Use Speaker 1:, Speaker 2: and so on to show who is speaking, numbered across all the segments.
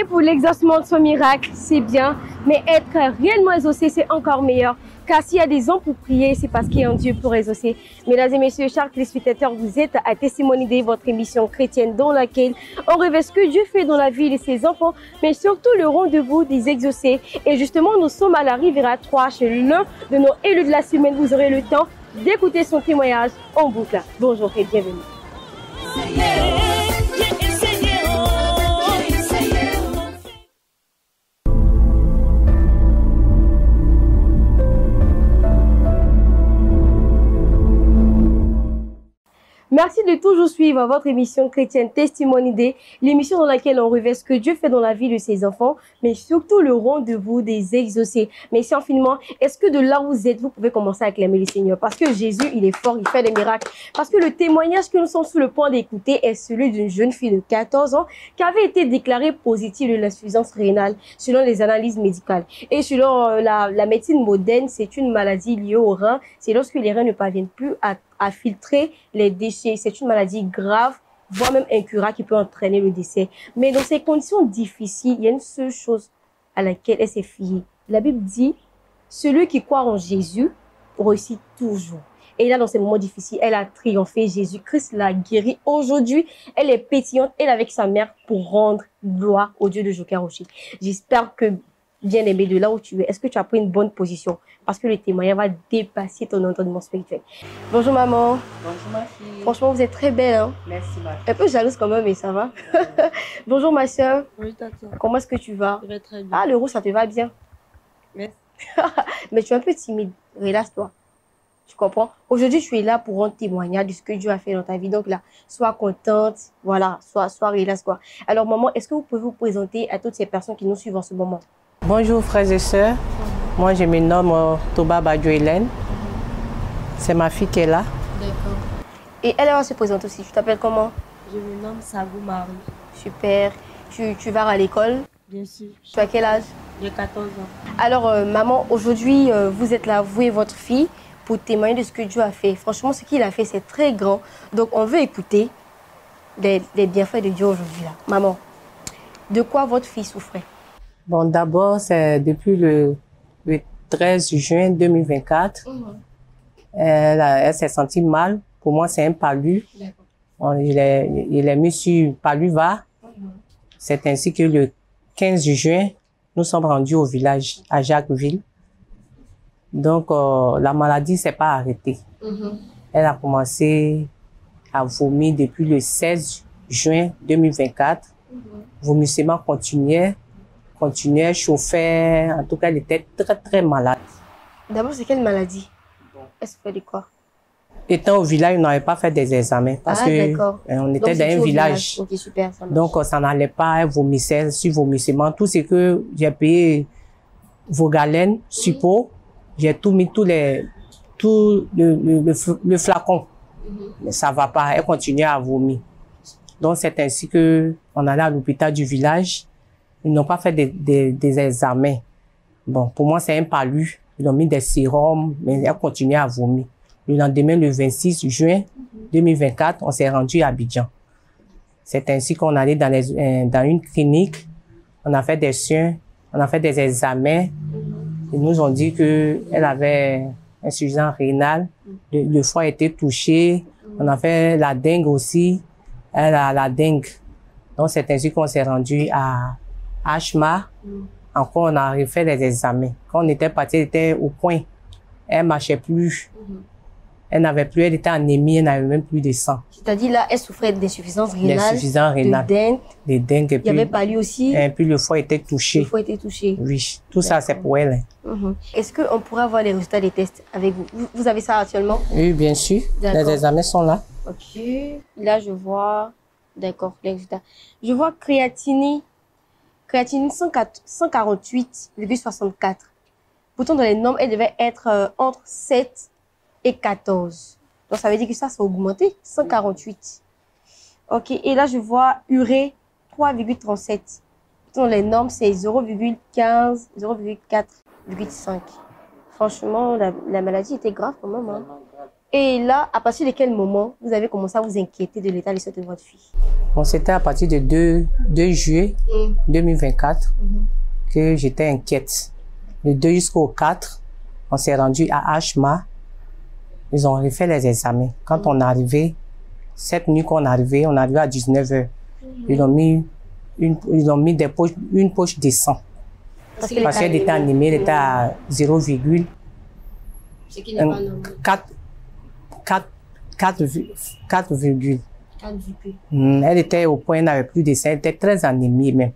Speaker 1: pour l'exaucement de son miracle, c'est bien, mais être réellement exaucé, c'est encore meilleur. Car s'il y a des hommes pour prier, c'est parce qu'il y a un Dieu pour exaucer. Mesdames et messieurs, chers téléspectateurs, vous êtes à Testimony, votre émission chrétienne dans laquelle on révèle ce que Dieu fait dans la vie de ses enfants, mais surtout le rendez-vous des exaucés. Et justement, nous sommes à la Riviera 3 chez l'un de nos élus de la semaine. Vous aurez le temps d'écouter son témoignage en boucle. Bonjour et bienvenue. Merci de toujours suivre votre émission chrétienne Testimony Day, l'émission dans laquelle on révèle ce que Dieu fait dans la vie de ses enfants, mais surtout le rendez-vous des exaucés. Mais si infiniment, est-ce que de là où vous êtes, vous pouvez commencer à acclamer le Seigneur? Parce que Jésus, il est fort, il fait des miracles. Parce que le témoignage que nous sommes sur le point d'écouter est celui d'une jeune fille de 14 ans qui avait été déclarée positive de l'insuffisance rénale selon les analyses médicales. Et selon la médecine moderne, c'est une maladie liée aux reins. C'est lorsque les reins ne parviennent plus à filtrer les déchets. C'est une maladie grave, voire même incurable qui peut entraîner le décès. Mais dans ces conditions difficiles, il y a une seule chose à laquelle elle s'est fiée. La Bible dit, celui qui croit en Jésus réussit toujours. Et là, dans ces moments difficiles, elle a triomphé. Jésus-Christ l'a guérie. Aujourd'hui, elle est pétillante, elle avec sa mère pour rendre gloire au Dieu de Jokaroshi. J'espère que, bien aimé, de là où tu es, est-ce que tu as pris une bonne position? Parce que le témoignage va dépasser ton entendement spirituel. Bonjour maman.
Speaker 2: Bonjour ma fille.
Speaker 1: Franchement, vous êtes très belle. Hein?
Speaker 2: Merci ma fille.
Speaker 1: Un peu jalouse quand même, mais ça va. Bonjour ma soeur.
Speaker 2: Oui, tata.
Speaker 1: Comment est-ce que tu vas?
Speaker 2: Je vais très bien.
Speaker 1: Ah, le rouge, ça te va bien.
Speaker 2: Merci.
Speaker 1: Mais tu es un peu timide. Relaxe-toi. Tu comprends? Aujourd'hui, tu es là pour rendre témoignage de ce que Dieu a fait dans ta vie. Donc là, sois contente. Voilà, sois relaxe quoi. Alors maman, est-ce que vous pouvez vous présenter à toutes ces personnes qui nous suivent en ce moment?
Speaker 2: Bonjour frères et sœurs. Moi, je me nomme Toba Badjo-Hélène. C'est ma fille qui est là.
Speaker 1: D'accord. Et elle va se présenter aussi. Tu t'appelles comment?
Speaker 3: Je me nomme Savou Marie.
Speaker 1: Super. Tu vas à l'école?
Speaker 3: Bien sûr.
Speaker 1: Tu as quel âge?
Speaker 3: J'ai 14 ans.
Speaker 1: Alors, maman, aujourd'hui, vous êtes là, vous et votre fille, pour témoigner de ce que Dieu a fait. Franchement, ce qu'il a fait, c'est très grand. Donc, on veut écouter les bienfaits de Dieu aujourd'hui. Là. Maman, de quoi votre fille souffrait?
Speaker 2: Bon, d'abord, c'est depuis le 13 juin 2024. Elle s'est sentie mal. Pour moi, c'est un palu. Il est mis sur Paluva. C'est ainsi que le 15 juin, nous sommes rendus au village, à Jacquesville. Donc, la maladie ne s'est pas arrêtée. Elle a commencé à vomir depuis le 16 juin 2024. Vomissement continuait, chauffait. En tout cas, elle était très, très malade.
Speaker 1: D'abord, c'est quelle maladie? Elle souffrait de quoi?
Speaker 2: Étant au village, on n'avait pas fait des examens parce on était dans un village.
Speaker 1: Ok, super, ça marche.
Speaker 2: Donc, ça n'allait pas, elle vomissait, sur vomissement. Tout ce que j'ai payé, vos galènes, suppos, j'ai tout mis, le flacon. Mais ça va pas, elle continuait à vomir. Donc, c'est ainsi que on allait à l'hôpital du village. Ils n'ont pas fait des examens. Bon, pour moi, c'est un palu. Ils ont mis des sérums, mais elle continuait à vomir. Le lendemain, le 26 juin 2024, on s'est rendu à Abidjan. C'est ainsi qu'on allait dans une clinique. On a fait des soins, on a fait des examens. Ils nous ont dit qu'elle avait insuffisance rénale. Le foie était touché. On a fait la dengue aussi. Elle a la dengue. Donc, c'est ainsi qu'on s'est rendu à Ashma. Encore, on a refait les examens. Quand on était parti, elle était au point. Elle marchait plus. Elle n'avait plus, elle était anémie, elle n'avait même plus de sang.
Speaker 1: C'est-à-dire là, elle souffrait d'insuffisance rénale,
Speaker 2: d'insuffisance rénale,
Speaker 1: de dengue.
Speaker 2: Et
Speaker 1: il y avait palu aussi.
Speaker 2: Et puis le foie était touché.
Speaker 1: Le foie était touché.
Speaker 2: Oui, tout ça c'est pour elle.
Speaker 1: Est-ce qu'on pourrait avoir les résultats des tests avec vous? Vous avez ça actuellement?
Speaker 2: Oui, bien sûr. Les examens sont là.
Speaker 1: Ok. Là, je vois. D'accord, les résultats. Je vois créatine 148,64. Pourtant, dans les normes, elle devait être entre 7 et 14. Donc, ça veut dire que ça a augmenté. 148. Ok. Et là, je vois urée 3,37. Pourtant, dans les normes, c'est 0,15, 0,4, 0,5. Franchement, la maladie était grave quand même. Hein. Et là, à partir de quel moment vous avez commencé à vous inquiéter de l'état de santé de votre fille?
Speaker 2: Bon, c'était à partir de 2 juillet 2024 que j'étais inquiète. Le 2 jusqu'au 4, on s'est rendu à HMA. Ils ont refait les examens. Quand on est arrivé, cette nuit qu'on est arrivé, on est arrivé à 19h. Ils ont mis une poche de sang. Parce qu'elle était anémie, elle était à 0,
Speaker 3: Ce qui n'est pas normal.
Speaker 2: 4 virgule. Elle était au point, elle n'avait plus de sang, elle était très anémie même.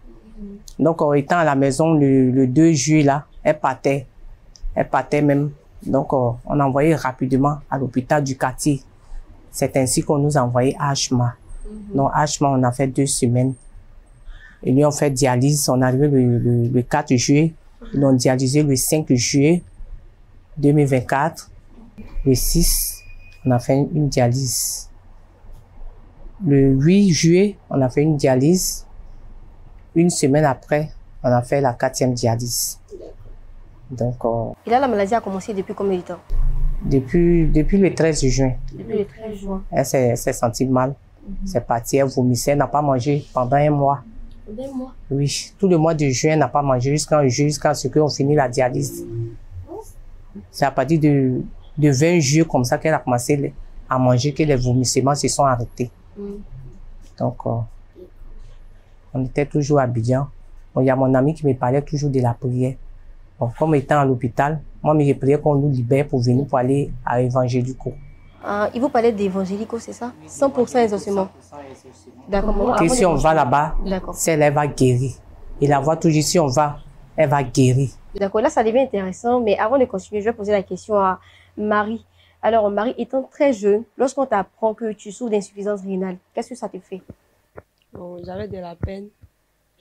Speaker 2: Donc, en étant à la maison le 2 juillet, là, elle partait même. Donc, on a envoyé rapidement à l'hôpital du quartier. C'est ainsi qu'on nous a envoyé à HMA. Donc, HMA, on a fait 2 semaines. Ils lui ont fait dialyse. On est arrivé le 4 juillet. Ils l'ont dialysé le 5 juillet 2024. Le 6, on a fait une dialyse. Le 8 juillet, on a fait une dialyse. Une semaine après, on a fait la 4e dialyse. Donc,
Speaker 1: et là, la maladie a commencé depuis combien de temps?
Speaker 2: Depuis le 13 juin.
Speaker 1: Depuis le 13 juin.
Speaker 2: Elle s'est sentie mal. C'est parti, elle vomissait, elle n'a pas mangé pendant 1 mois.
Speaker 1: Pendant 1 mois?
Speaker 2: Oui, tout le mois de juin, elle n'a pas mangé jusqu'à ce qu'on finisse la dialyse. C'est à partir de 20 juillet comme ça qu'elle a commencé à manger, que les vomissements se sont arrêtés. Donc, on était toujours à Abidjan. Bon, il y a mon ami qui me parlait toujours de la prière. Bon, comme étant à l'hôpital, moi, je priais qu'on nous libère pour venir pour aller à Évangélico.
Speaker 1: Il vous parlait d'Évangélico, c'est ça? 100% exaucement. D'accord.
Speaker 2: Que si on va là-bas, celle elle va guérir. Et la voix toujours, si on va, elle va guérir.
Speaker 1: D'accord, là, ça devient intéressant. Mais avant de continuer, je vais poser la question à Marie. Alors, Marie, étant très jeune, lorsqu'on t'apprend que tu souffres d'insuffisance rénale, qu'est-ce que ça te fait?
Speaker 3: Bon, j'avais de la peine.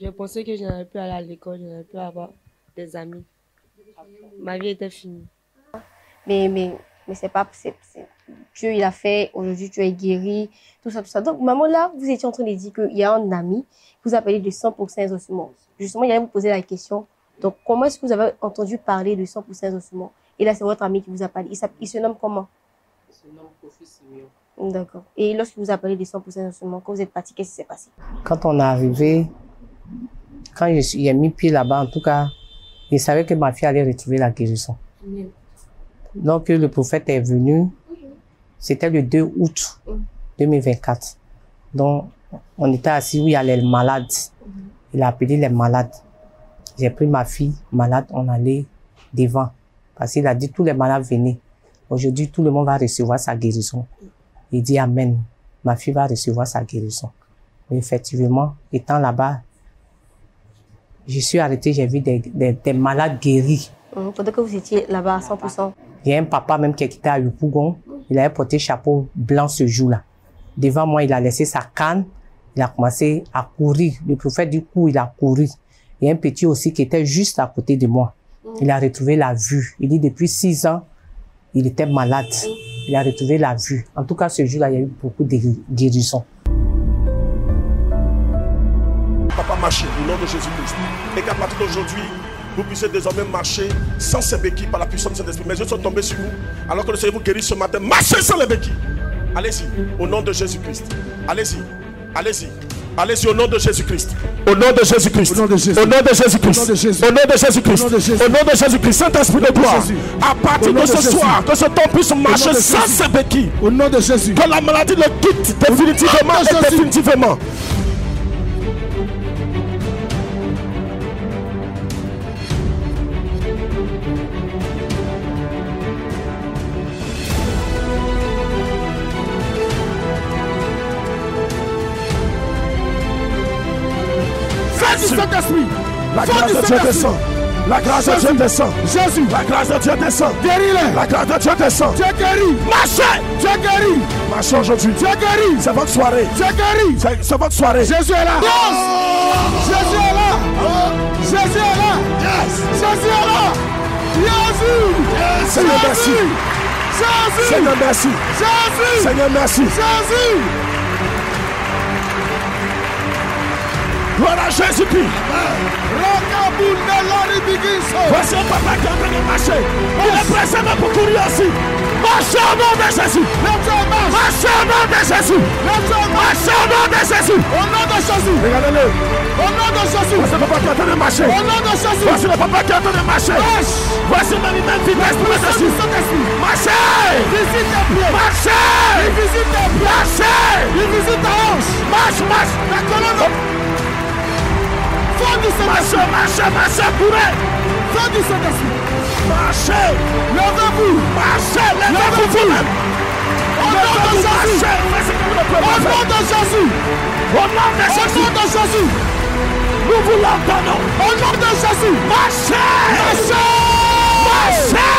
Speaker 3: Je pensais que je n'allais plus aller à l'école, je n'allais plus avoir des amis. Ma vie était finie.
Speaker 1: Mais c'est pas... Dieu, il a fait, aujourd'hui, tu es guéri, tout ça, tout ça. Donc, maman, là, vous étiez en train de dire qu'il y a un ami qui vous a parlé de 100% exaucement. Justement, il allait vous poser la question. Donc, comment est-ce que vous avez entendu parler de 100% exaucement? Et là, c'est votre ami qui vous a parlé. Il se nomme comment?
Speaker 2: Il se nomme Kofi Simeon.
Speaker 1: D'accord. Et lorsqu'il vous a parlé de 100% exaucement, quand vous êtes parti, qu'est-ce qui s'est passé?
Speaker 2: Quand on est arrivé, quand j'ai mis pied là-bas, en tout cas, je savais que ma fille allait retrouver la guérison. Donc, le prophète est venu. C'était le 2 août 2024. Donc, on était assis où il y a les malades. Il a appelé les malades. J'ai pris ma fille malade, on allait devant. Parce qu'il a dit, tous les malades venaient. Aujourd'hui, tout le monde va recevoir sa guérison. Il dit, Amen. Ma fille va recevoir sa guérison. Mais effectivement, étant là-bas, je suis arrêté, j'ai vu des malades guéris.
Speaker 1: Pendant que vous étiez là-bas à 100%.
Speaker 2: Il y a un papa même qui était à Yopougon. Il avait porté chapeau blanc ce jour-là. Devant moi, il a laissé sa canne. Il a commencé à courir. Le prophète du coup, il a couru. Il y a un petit aussi qui était juste à côté de moi. Il a retrouvé la vue. Il dit depuis 6 ans, il était malade. Il a retrouvé la vue. En tout cas, ce jour-là, il y a eu beaucoup de guérisons.
Speaker 4: Papa, marchez au nom de Jésus-Christ. Et qu'à partir d'aujourd'hui, vous puissiez désormais marcher sans ces béquilles par la puissance de Saint-Esprit. Mes yeux sont tombés sur vous, alors que le Seigneur vous guérit ce matin. Marchez sans les béquilles. Allez-y, au nom de Jésus-Christ. Allez-y, allez-y. Allez-y au nom de Jésus-Christ. Au nom de Jésus-Christ. Au nom de Jésus-Christ. Au nom de Jésus-Christ. Au nom de Jésus-Christ. Au nom de Jésus-Christ. Saint-Esprit de gloire. À partir de ce soir, que ce temps puisse marcher sans ces béquilles. Au nom de Jésus. Que la maladie le quitte définitivement et définitivement. Saint-Esprit, la grâce de Dieu descend. La grâce de Dieu descend. Jésus, la grâce de Dieu descend. Guéris-les. La grâce de Dieu descend. Dieu guérit. Marchez. Dieu guérit. Marchez aujourd'hui. Dieu guérit. C'est votre soirée. Dieu guérit. C'est votre soirée. Jésus est là. Yes. Jésus est là. Jésus est là. Yes. Jésus est là. Jésus. Seigneur, merci. Jésus. Seigneur, merci. Jésus. Seigneur, merci. Jésus. Gloire à Jésus-Christ. Voici un papa qui est en train de marcher. Il est pressé pour courir aussi. Marchez au nom de Jésus. Marchez au nom de Jésus. Marchez au nom de Jésus. Au nom de Jésus. Regardez-le. Au nom de Jésus. Voici le papa qui est en train de marcher. Au nom de Jésus. Voici le papa qui est en train de marcher. Voici même vitesse pour Jésus. Marchez. Visite tes pieds. Marchez. Visite tes pieds. Marchez. Visite ta hanche. Marche, marche. La colonne. Fond du Saint-Esprit. Marchez, courez. Fond du Saint-Esprit. Marchez. Levez-vous. Marchez. Levez-vous vous-même. Au nom de Jésus. Au nom de Jésus. Au nom de Jésus. Au nom de Jésus. Nous vous l'entendons. Au nom de Jésus. Marchez. Marchez.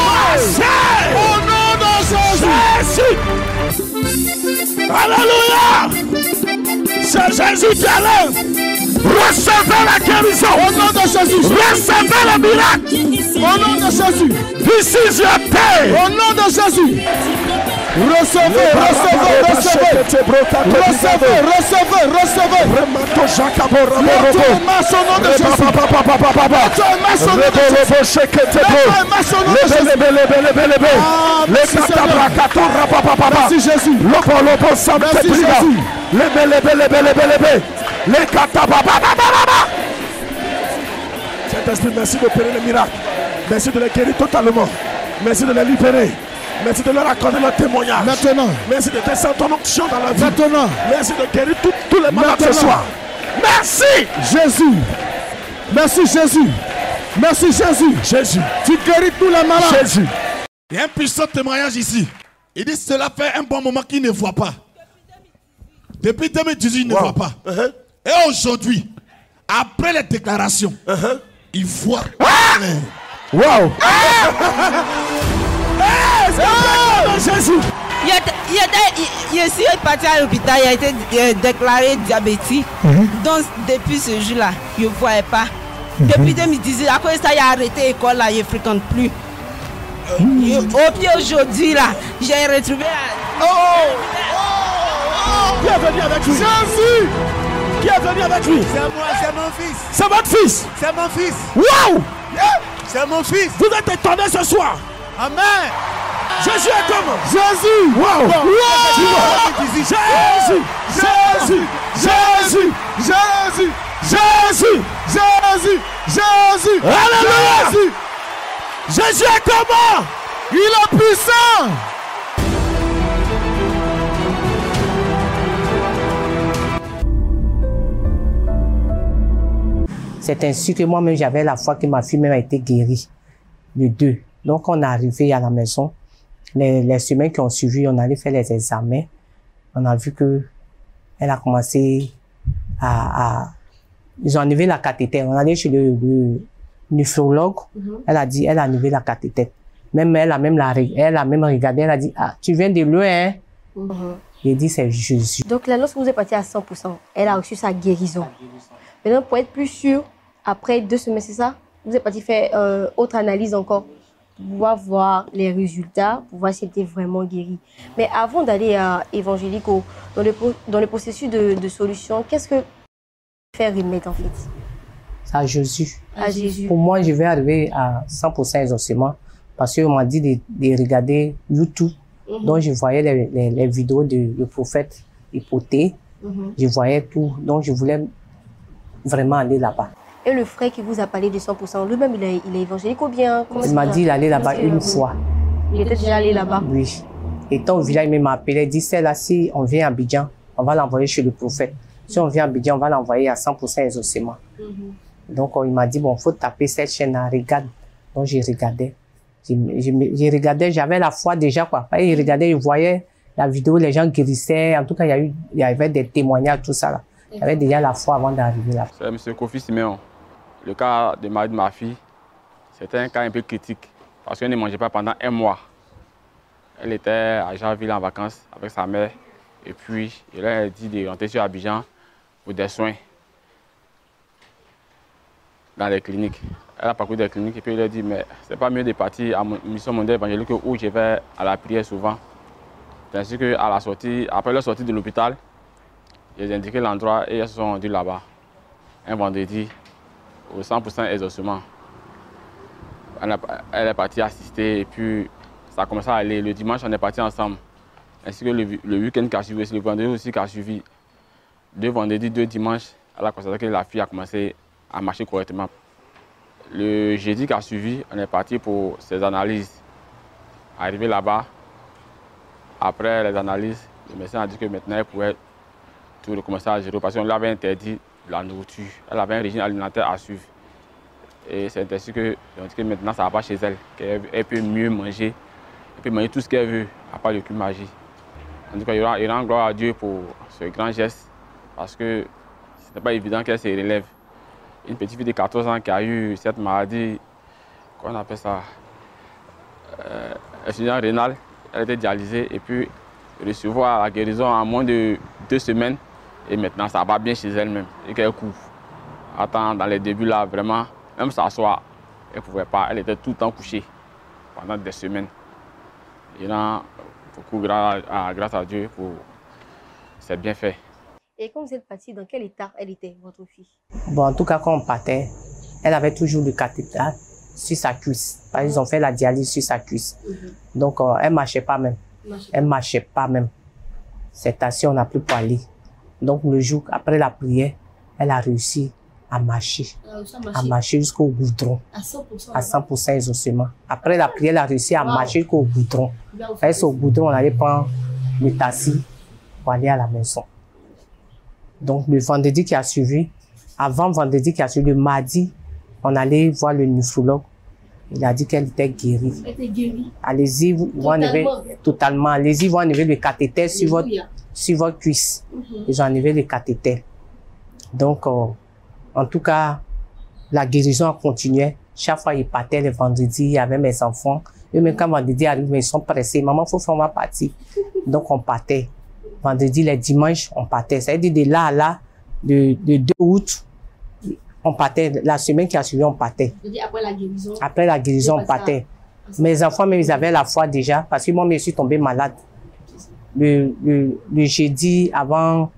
Speaker 4: Marchez. Au nom de Jésus. Alléluia. C'est Jésus qui est là. Recevez la guérison. Au nom de Jésus. Recevez le miracle. Au nom de Jésus. This is your day. Au nom de Jésus. Recevez. Marche au nom de Jésus. Merci Jésus. Saint-Esprit, merci d'opérer les miracles. Merci de les guérir totalement. Merci de les libérer. Merci de leur accorder leur témoignage. Maintenant. Merci de descendre ton onction dans la vie. Maintenant. Merci de guérir tous les malades ce soir. Merci Jésus. Merci Jésus. Merci Jésus. Jésus. Tu guéris tous les malades. Jésus. Il y a un puissant témoignage ici. Il dit cela fait un bon moment qu'il ne voit pas. Depuis 2018, il ne voit pas. Et aujourd'hui, après les déclarations, il voit. Wow! Jésus!
Speaker 5: Je suis parti à l'hôpital, il a été déclaré diabétique. Donc, depuis ce jour-là, je ne voyais pas. Depuis 2018, après ça, il a arrêté l'école, là, je ne fréquente plus. Au pied aujourd'hui, là, j'ai retrouvé.
Speaker 4: Qui est venu avec lui? Jésus! Qui est venu avec lui?
Speaker 6: C'est moi, c'est mon fils.
Speaker 4: C'est votre fils?
Speaker 6: C'est mon fils.
Speaker 4: Wow!
Speaker 6: C'est mon fils.
Speaker 4: Vous êtes étonné ce soir.
Speaker 6: Amen.
Speaker 4: Jésus est comment? Jésus! Wow! Jésus! Jésus! Jésus! Jésus! Jésus! Jésus! Jésus! Alléluia! Jésus est comment? Il est puissant!
Speaker 2: C'est ainsi que moi-même, j'avais la foi que ma fille même a été guérie, les deux. Donc, on est arrivé à la maison. Les semaines qui ont suivi, on allait faire les examens. On a vu que elle a commencé ils ont enlevé la cathéter. On allait chez le néphrologue. Elle a dit, elle a enlevé la cathéter. Même elle a même regardé, elle a dit, ah, tu viens de loin, hein? J'ai dit, c'est Jésus.
Speaker 1: Donc, l'annonce vous est partie à 100%. Elle a reçu sa guérison. Maintenant, pour être plus sûr, après 2 semaines, c'est ça? Vous êtes parti faire autre analyse encore pour pouvoir voir les résultats, pour voir si elle était vraiment guérie. Mais avant d'aller à Évangélico, dans le processus de solution, qu'est-ce que faire remettre en fait?
Speaker 2: C'est à Jésus.
Speaker 1: À Jésus.
Speaker 2: Pour moi, je vais arriver à 100% exaucement parce qu'on m'a dit de regarder YouTube. Donc, je voyais les vidéos du prophète Hypothée. Je voyais tout. Donc, je voulais vraiment aller là-bas.
Speaker 1: Et le frère qui vous a parlé de 100%, lui-même, il est évangélique ou bien?
Speaker 2: Il m'a dit d'aller là-bas une fois.
Speaker 1: Il était déjà allé là-bas?
Speaker 2: Oui. Étant au village, il m'a appelé, il dit, c'est là, si on vient à Abidjan, on va l'envoyer chez le prophète. Si on vient à Abidjan, on va l'envoyer à 100% exaucement. Donc, il m'a dit, bon, il faut taper cette chaîne-là, regarde. Donc, j'ai regardé. J'ai regardé, j'avais la foi déjà, quoi. Et je regardais, je voyais la vidéo, les gens guérissaient. En tout cas, il y avait des témoignages, tout ça, là. J'avais déjà la foi avant d'arriver là.
Speaker 7: C'est M. Kofi Siméon. Le cas de mari de ma fille, c'était un cas un peu critique parce qu'elle ne mangeait pas pendant 1 mois. Elle était à Jarville en vacances avec sa mère et puis elle a dit de rentrer sur Abidjan pour des soins dans les cliniques. Elle a parcouru des cliniques et puis elle a dit mais c'est pas mieux de partir à Mission Mondiale Évangélique où je vais à la prière souvent. C'est ainsi qu'à la sortie, après la sortie de l'hôpital, j'ai indiqué l'endroit et elles se sont rendues là-bas un vendredi au 100% exaucement. Elle est partie assister et puis ça a commencé à aller. Le dimanche, on est partis ensemble. Ainsi que le week-end qui a suivi, le vendredi aussi qui a suivi. 2 vendredis, 2 dimanches, elle a constaté que la fille a commencé à marcher correctement. Le jeudi qui a suivi, on est parti pour ses analyses. Arrivé là-bas, après les analyses, le médecin a dit que maintenant elle pouvait tout recommencer à zéro parce qu'on lui avait interdit la nourriture. Elle avait un régime alimentaire à suivre. Et c'est ainsi que, on dit que maintenant ça va pas chez elle, qu'elle peut mieux manger, elle peut manger tout ce qu'elle veut, à part le cul magie. En tout cas, il rend gloire à Dieu pour ce grand geste parce que ce n'est pas évident qu'elle se relève. Une petite fille de 14 ans qui a eu cette maladie, qu'on appelle ça, insuffisance rénale, elle était dialysée et puis recevoir la guérison en moins de 2 semaines et maintenant ça va bien chez elle-même et qu'elle couvre. Attends, dans les débuts là, vraiment, même s'asseoir, elle ne pouvait pas, elle était tout le temps couchée pendant des semaines. Il a beaucoup grâce à Dieu pour ses bienfaits.
Speaker 1: Et quand vous êtes parti, dans quel état elle était, votre fille?
Speaker 2: Bon, en tout cas, quand on partait, elle avait toujours le cathéter sur sa cuisse. Parce qu'ils ont fait la dialyse sur sa cuisse. Donc, elle ne marchait pas même. Elle ne marchait pas même. C'est ainsi, on n'a plus parlé. Donc, le jour après la prière, elle a réussi à marcher. À marcher jusqu'au goudron. À 100%. À 100% exaucement. Après la prière, elle a réussi à marcher jusqu'au goudron. Elle au goudron, on allait prendre le taxi pour aller à la maison. Donc, le vendredi qui a suivi, avant vendredi qui a suivi, le mardi, on allait voir le néphrologue. Il a dit qu'elle était guérie. Elle était guérie. Allez-y, vous enlevez totalement. Allez-y, vous enlevez le cathéter sur votre cuisse. Ils ont enlevé le cathéter. Donc, en tout cas, la guérison a continué. Chaque fois, il partait le vendredi, il y avait mes enfants. Et même quand vendredi arrive, ils sont pressés. Maman, il faut faire, on va partir. Donc, on partait. Vendredi, les dimanches, on partait. C'est-à-dire de là à là, de 2 août, on partait. La semaine qui a suivi, on partait.
Speaker 1: Après la guérison?
Speaker 2: Après la guérison, on partait. Mes enfants, même, ils avaient la foi déjà, parce que moi, je suis tombée malade. Le jeudi, avant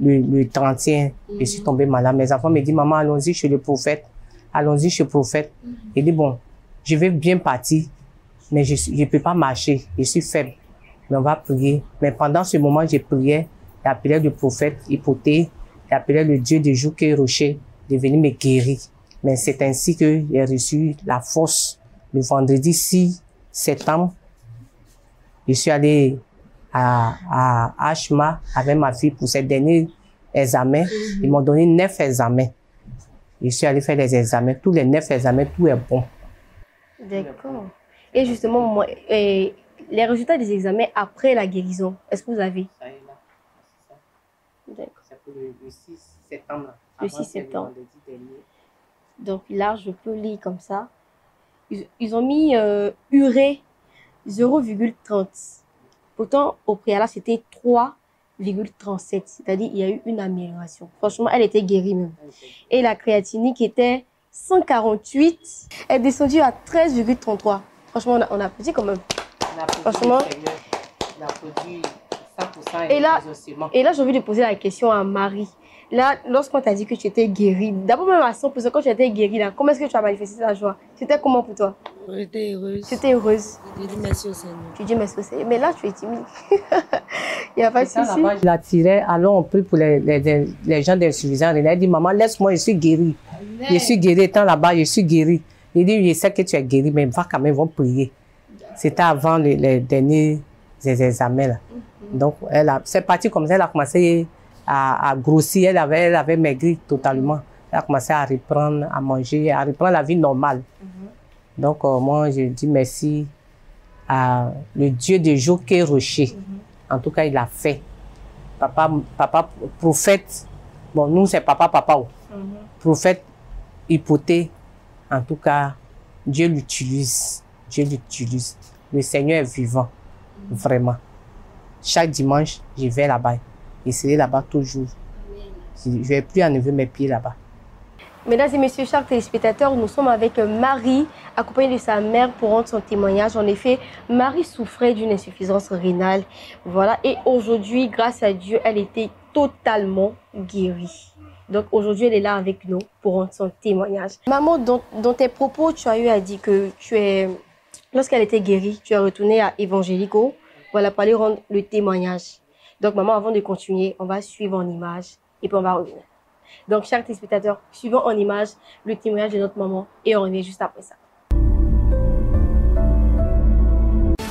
Speaker 2: le 31, je suis tombée malade. Mes enfants me disent, maman, allons-y chez le prophète. Allons-y chez le prophète. Il dit, bon, je vais bien partir, mais je ne peux pas marcher. Je suis faible. Mais on va prier. Mais pendant ce moment, j'ai prié, j'appelais le prophète Hypothée, j'appelais le Dieu du jour qui est rocher, de venir me guérir. Mais c'est ainsi que j'ai reçu la force. Le vendredi 6 septembre, je suis allé à Ashma avec ma fille pour ses derniers examens. Ils m'ont donné 9 examens. Je suis allé faire les examens. Tous les 9 examens, tout est bon.
Speaker 1: D'accord. Et justement, moi, les résultats des examens après la guérison, est-ce que vous avez?
Speaker 2: Ça est là. D'accord. C'est pour le 6 septembre.
Speaker 1: Le 6 septembre. Donc là, je peux lire comme ça. Ils ont mis urée 0,30. Pourtant, au préalable, c'était 3,37. C'est-à-dire qu'il y a eu une amélioration. Franchement, elle était guérie même. Et la créatinique était 148. Elle est descendue à 13,33. Franchement, on a petit quand même. Franchement.
Speaker 2: On a produit 100%
Speaker 1: et là, j'ai envie de poser la question à Marie. Là, lorsqu'on t'a dit que tu étais guérie, d'abord même à 100%, quand tu étais guérie, là, comment est-ce que tu as manifesté ta joie? C'était comment pour toi?
Speaker 3: J'étais heureuse.
Speaker 1: Tu étais heureuse?
Speaker 3: Je dis merci au Seigneur.
Speaker 1: Tu dis merci au Seigneur. Mais là, tu es timide. Il n'y a pas de souci.
Speaker 2: Je l'attirais, allons on prie pour les gens d'insuffisance. Elle a dit, maman, laisse-moi, je suis guérie. Amen. Je suis guérie, étant là-bas, je suis guérie. Il dit, je sais que tu es guérie, mais va quand même, va prier. C'était avant les derniers examens. Là. Donc, c'est parti comme ça, elle a commencé à grossir, elle avait maigri totalement. Elle a commencé à reprendre, à manger, à reprendre la vie normale. Donc, moi, je dis merci à le Dieu des jours qui est rocher. En tout cas, il a fait. Papa, prophète, bon, nous, c'est papa. Prophète, Hypothée, en tout cas, Dieu l'utilise. Dieu l'utilise. Le Seigneur est vivant, vraiment. Chaque dimanche, je vais là-bas. Je serai là-bas toujours. Je ne vais plus enlever mes pieds là-bas.
Speaker 1: Mesdames et messieurs, chers téléspectateurs, nous sommes avec Marie, accompagnée de sa mère pour rendre son témoignage. En effet, Marie souffrait d'une insuffisance rénale. Voilà. Et aujourd'hui, grâce à Dieu, elle était totalement guérie. Donc aujourd'hui, elle est là avec nous pour rendre son témoignage. Maman, dans tes propos, tu as eu à dire que tu es Lorsqu'elle était guérie, tu es retournée à Évangélico. Voilà, pour aller rendre le témoignage. Donc, maman, avant de continuer, on va suivre en image et puis on va revenir. Donc, chers téléspectateurs, suivons en image le témoignage de notre maman et on revient juste après ça.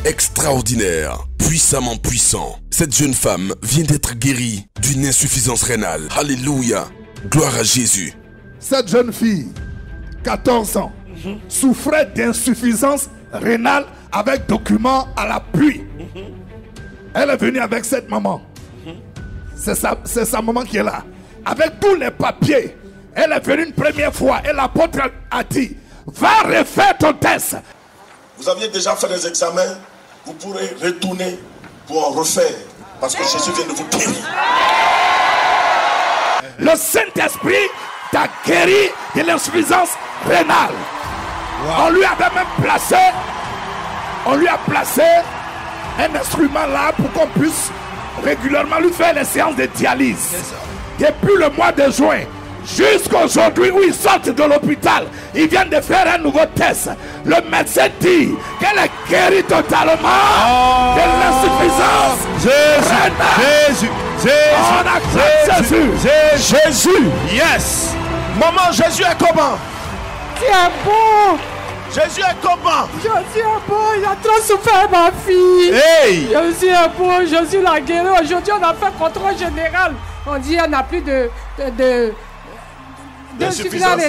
Speaker 8: Extraordinaire, puissamment puissant. Cette jeune femme vient d'être guérie d'une insuffisance rénale. Alléluia, gloire à Jésus.
Speaker 9: Cette jeune fille, 14 ans, souffrait d'insuffisance rénale avec documents à l'appui. Elle est venue avec cette maman. C'est sa maman qui est là. Avec tous les papiers. Elle est venue une première fois et l'apôtre a dit, va refaire ton test.
Speaker 4: Vous aviez déjà fait des examens, vous pourrez retourner pour en refaire. Parce que Jésus vient de vous guérir.
Speaker 9: Le Saint-Esprit t'a guéri de l'insuffisance rénale. On lui avait même placé, un instrument là pour qu'on puisse régulièrement lui faire les séances de dialyse. Depuis le mois de juin jusqu'à aujourd'hui où ils sortent de l'hôpital, ils viennent de faire un nouveau test. Le médecin dit qu'elle est guérie totalement de l'insuffisance rénale.
Speaker 4: Jésus. Yes. Maman, Jésus est comment?
Speaker 5: Tu es bon.
Speaker 4: Jésus est comment?
Speaker 5: Jésus est bon, il a trop souffert ma fille.
Speaker 4: Hey!
Speaker 5: Jésus est bon, Jésus l'a guéri. Aujourd'hui, on a fait contrôle général. On dit qu'il n'y a plus de
Speaker 4: d'insuffisance.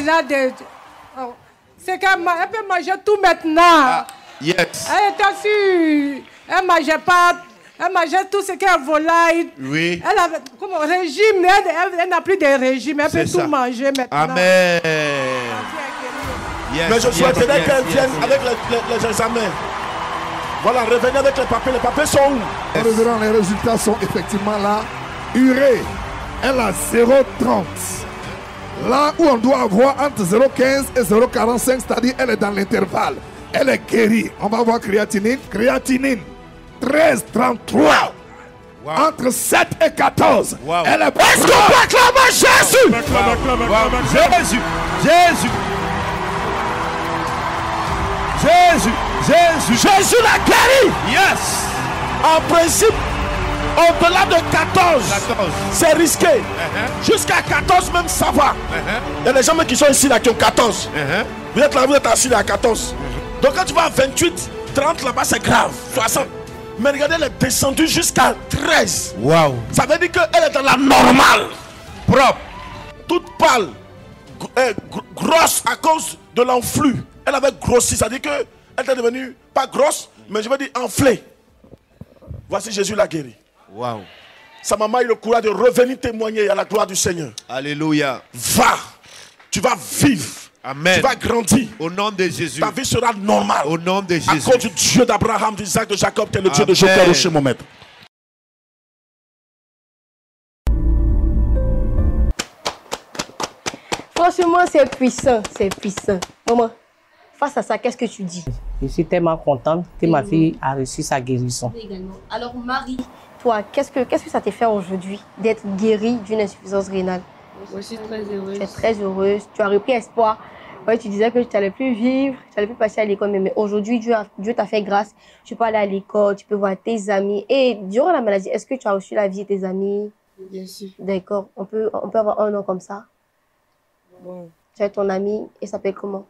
Speaker 5: C'est qu'elle peut manger tout maintenant.
Speaker 4: Yes.
Speaker 5: Elle était sûre. Elle ne mangeait pas. Elle mangeait tout ce qu'elle volaille.
Speaker 4: Oui.
Speaker 5: Elle avait comme un régime. Elle n'a plus de régime. Elle peut tout manger maintenant.
Speaker 4: Amen.
Speaker 6: Yes,
Speaker 4: Mais je souhaiterais qu'elle vienne
Speaker 6: yes.
Speaker 4: avec les examens. Voilà, revenez avec les papiers. Les papiers sont où?
Speaker 9: Les résultats sont effectivement là. Urée, elle a 0,30. Là où on doit avoir entre 0,15 et 0,45, c'est-à-dire elle est dans l'intervalle. Elle est guérie. On va voir créatinine. Créatinine, 13,33. Wow. Entre 7 et 14. Wow. Elle est... Est-ce qu'on peut acclamer Jésus?
Speaker 6: Jésus, Jésus.
Speaker 4: Jésus l'a guéri.
Speaker 6: Yes.
Speaker 4: En principe, au-delà de 14, c'est risqué. Jusqu'à 14 même, ça va. Il y a des gens qui sont ici là qui ont 14. Vous êtes là, vous êtes assis là à 14. Donc quand tu vas à 28, 30 là-bas, c'est grave. 60. Mais regardez, elle est descendue jusqu'à 13.
Speaker 6: Wow.
Speaker 4: Ça veut dire qu'elle est dans la normale.
Speaker 6: Propre.
Speaker 4: Toute pâle. Grosse à cause de l'enflux. Elle avait grossi, ça veut dire qu'elle était devenue pas grosse, mais je veux dire enflée. Voici Jésus l'a guéri.
Speaker 6: Wow.
Speaker 4: Sa maman a eu le courage de revenir témoigner à la gloire du Seigneur.
Speaker 6: Alléluia.
Speaker 4: Va, tu vas vivre.
Speaker 6: Amen.
Speaker 4: Tu vas grandir.
Speaker 6: Au nom de Jésus.
Speaker 4: Ta vie sera normale.
Speaker 6: Au nom de Jésus.
Speaker 4: À cause du Dieu d'Abraham, d'Isaac, de Jacob, qui est le Dieu de Joker, chez mon maître.
Speaker 1: Franchement, c'est puissant, c'est puissant. Maman, face à ça, qu'est-ce que tu dis?
Speaker 2: Je suis tellement contente que ma fille a reçu sa guérison.
Speaker 1: Également. Alors Marie, toi, qu'est-ce que ça t'a fait aujourd'hui d'être guérie d'une insuffisance rénale?
Speaker 3: Je suis très heureuse.
Speaker 1: Tu es très heureuse, tu as repris espoir. Ouais, tu disais que tu n'allais plus vivre, tu n'allais plus passer à l'école, mais aujourd'hui, Dieu t'a fait grâce. Tu peux aller à l'école, tu peux voir tes amis. Et durant la maladie, est-ce que tu as reçu la vie de tes amis?
Speaker 3: Bien sûr.
Speaker 1: D'accord, on peut avoir un nom comme ça?
Speaker 3: Bon.
Speaker 1: Tu as ton ami, et s'appelle comment?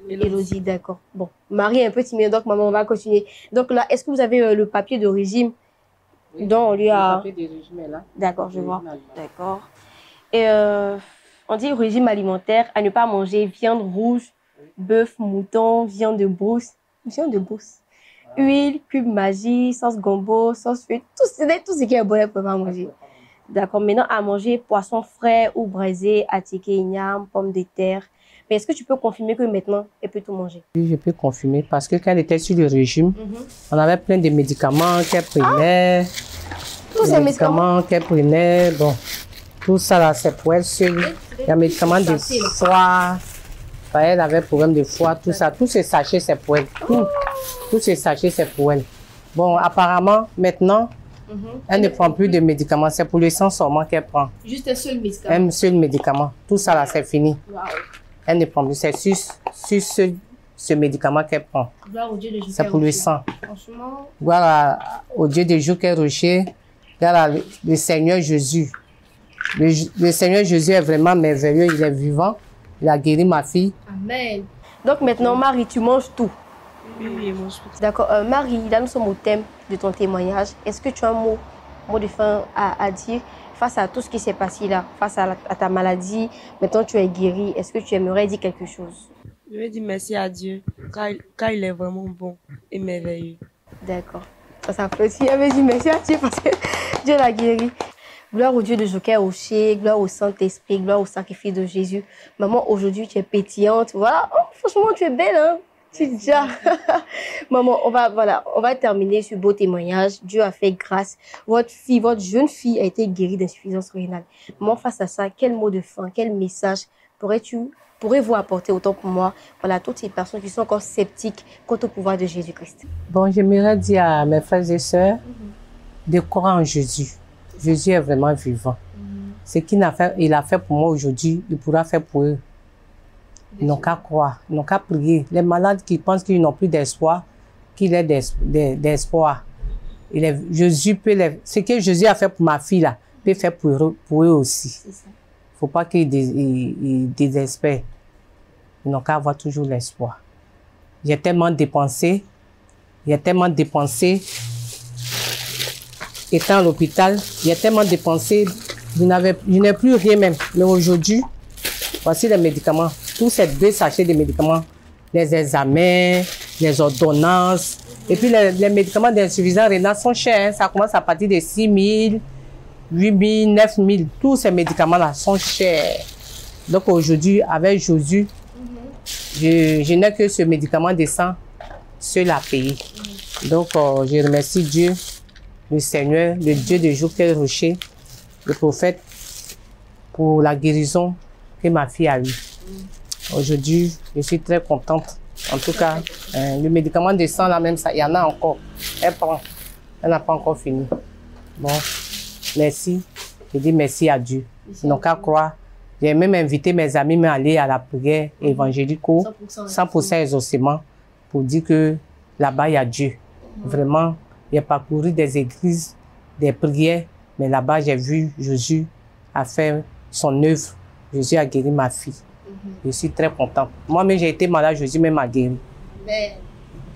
Speaker 1: Elodie, d'accord. Bon, Marie est un peu timide, donc maman, on va continuer. Donc là, est-ce que vous avez le papier de régime?
Speaker 2: Oui,
Speaker 1: dont on lui a...
Speaker 2: Le papier de régime est là.
Speaker 1: D'accord, je vois. D'accord. Et on dit régime alimentaire, à ne pas manger viande rouge, bœuf, mouton, viande de brousse. Viande de brousse. Huile, cube magie, sauce gombo, sauce feuille, tout ce qui est bon, elle peut pas manger. D'accord, maintenant à manger poisson frais ou braisé, attiqué, igname, pommes de terre. Mais est-ce que tu peux confirmer que maintenant, elle peut tout manger?
Speaker 2: Oui, je peux confirmer parce que quand elle était sur le régime, on avait plein de médicaments qu'elle prenait.
Speaker 1: Tous ces médicaments
Speaker 2: qu'elle prenait, bon, tout ça là, c'est pour elle seule. Il y a des médicaments de foie. Elle avait problème de foie, tout ça. Tous ces sachets, c'est pour elle. Tous ces sachets, c'est pour elle. Bon, apparemment, maintenant, elle ne prend plus de médicaments. C'est pour le sang seulement qu'elle prend.
Speaker 1: Juste un seul médicament?
Speaker 2: Un seul médicament. Tout ça là, c'est fini.
Speaker 1: Wow.
Speaker 2: Elle ne prend plus. C'est sur ce médicament qu'elle prend.
Speaker 1: Gloire au Dieu de Joker.
Speaker 2: C'est pour le sang.
Speaker 1: Franchement.
Speaker 2: Gloire au Dieu de Joker Rocher. Gloire le Seigneur Jésus. Le Seigneur Jésus est vraiment merveilleux. Il est vivant. Il a guéri ma fille.
Speaker 1: Amen. Donc maintenant, Marie, tu manges tout.
Speaker 3: Oui, je mange tout.
Speaker 1: D'accord. Marie, là, nous sommes au thème de ton témoignage. Est-ce que tu as un mot de fin à dire face à tout ce qui s'est passé là, face à ta maladie? Maintenant, tu es guérie. Est-ce que tu aimerais dire quelque chose?
Speaker 3: Je vais dire merci à Dieu, car il est vraiment bon et merveilleux.
Speaker 1: D'accord. Ça fait aussi. Elle veut dire merci à Dieu parce que Dieu l'a guéri. Gloire au Dieu de Joker Rocher, gloire au Saint-Esprit, gloire au sacrifice de Jésus. Maman, aujourd'hui, tu es pétillante. Voilà. Oh, franchement, tu es belle, hein? Tu es déjà. Maman, on va terminer ce beau témoignage. Dieu a fait grâce. Votre jeune fille a été guérie d'insuffisance rénale. Maman, face à ça, quel mot de fin, quel message pourrez-vous apporter autant pour moi, voilà, toutes ces personnes qui sont encore sceptiques quant au pouvoir de Jésus-Christ?
Speaker 2: Bon, j'aimerais dire à mes frères et sœurs de croire en Jésus. Jésus est vraiment vivant. Ce qu'il a fait pour moi aujourd'hui, il pourra faire pour eux. Ils n'ont qu'à croire, ils n'ont qu'à prier. Les malades qui pensent qu'ils n'ont plus d'espoir, qu'il ait d'espoir. Ce que Jésus a fait pour ma fille, là, peut faire pour eux aussi. Il ne faut pas qu'ils désespèrent. Ils n'ont qu'à avoir toujours l'espoir. J'ai tellement dépensé. Étant à l'hôpital, j'ai tellement dépensé. Je n'ai plus rien même. Mais aujourd'hui, voici les médicaments. Tous ces 2 sachets de médicaments, les examens, les ordonnances. Et puis les médicaments d'insuffisance rénale sont chers. Ça commence à partir de 6 000, 8 000, 9 000. Tous ces médicaments-là sont chers. Donc aujourd'hui, avec Jésus, je n'ai que ce médicament de sang seul à payer. Donc je remercie Dieu, le Seigneur, le Dieu de Joker Rocher, le prophète, pour la guérison que ma fille a eue. Aujourd'hui, je suis très contente. En tout cas, le médicament de sang, là même, il y en a encore. Elle prend. Elle n'a pas encore fini. Bon, merci. Je dis merci à Dieu. Ils n'ont qu'à croire. J'ai même invité mes amis à aller à la prière évangélique, 100% exaucement, pour dire que là-bas, il y a Dieu. Vraiment, il a parcouru des églises, des prières, mais là-bas, j'ai vu Jésus a fait son œuvre. Jésus a guéri ma fille. Je suis très contente. Moi-même, j'ai été malade, Jésus même m'a guéri.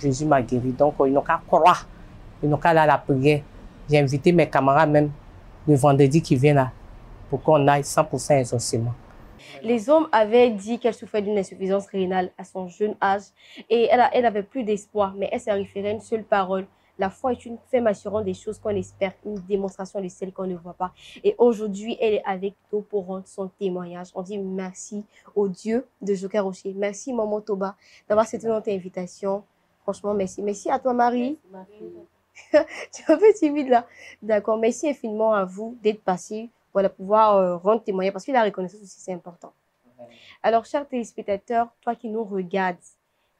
Speaker 2: Jésus m'a guéri. Donc, ils n'ont qu'à croire. Ils n'ont qu'à aller à la prière. J'ai invité mes camarades même le vendredi qui vient là, pour qu'on aille 100% exaucement.
Speaker 1: Les hommes avaient dit qu'elle souffrait d'une insuffisance rénale à son jeune âge et elle n'avait plus d'espoir, mais elle s'est référée à une seule parole. La foi est une ferme assurance des choses qu'on espère, une démonstration de celles qu'on ne voit pas. Et aujourd'hui, elle est avec nous pour rendre son témoignage. On dit merci au Dieu de Joker Rocher. Merci, Maman Toba, d'avoir accepté notre invitation. Franchement, merci. Merci à toi, Marie. Tu es un peu timide là. D'accord. Merci infiniment à vous d'être passé. Voilà, pouvoir rendre témoignage parce que la reconnaissance aussi, c'est important. Alors, chers téléspectateurs, toi qui nous regardes,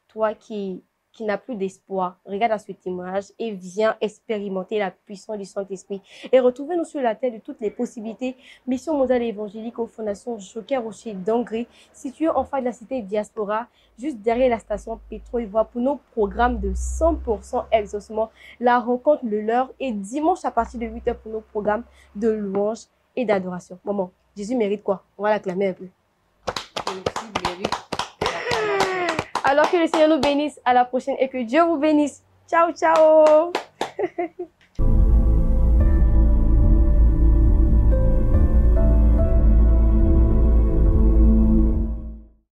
Speaker 1: toi qui n'a plus d'espoir, regarde à ce témoignage et viens expérimenter la puissance du Saint-Esprit. Et retrouvez-nous sur la terre de toutes les possibilités. Mission mondiale évangélique aux fondations Joker Rocher d'Angers, située en face de la cité Diaspora, juste derrière la station Pétro-Ivoire pour nos programmes de 100% exaucement. La rencontre le leur et dimanche à partir de 8h pour nos programmes de louange et d'adoration. Maman, Jésus mérite quoi? On va l'acclamer un peu. Alors que le Seigneur nous bénisse. À la prochaine et que Dieu vous bénisse. Ciao, ciao.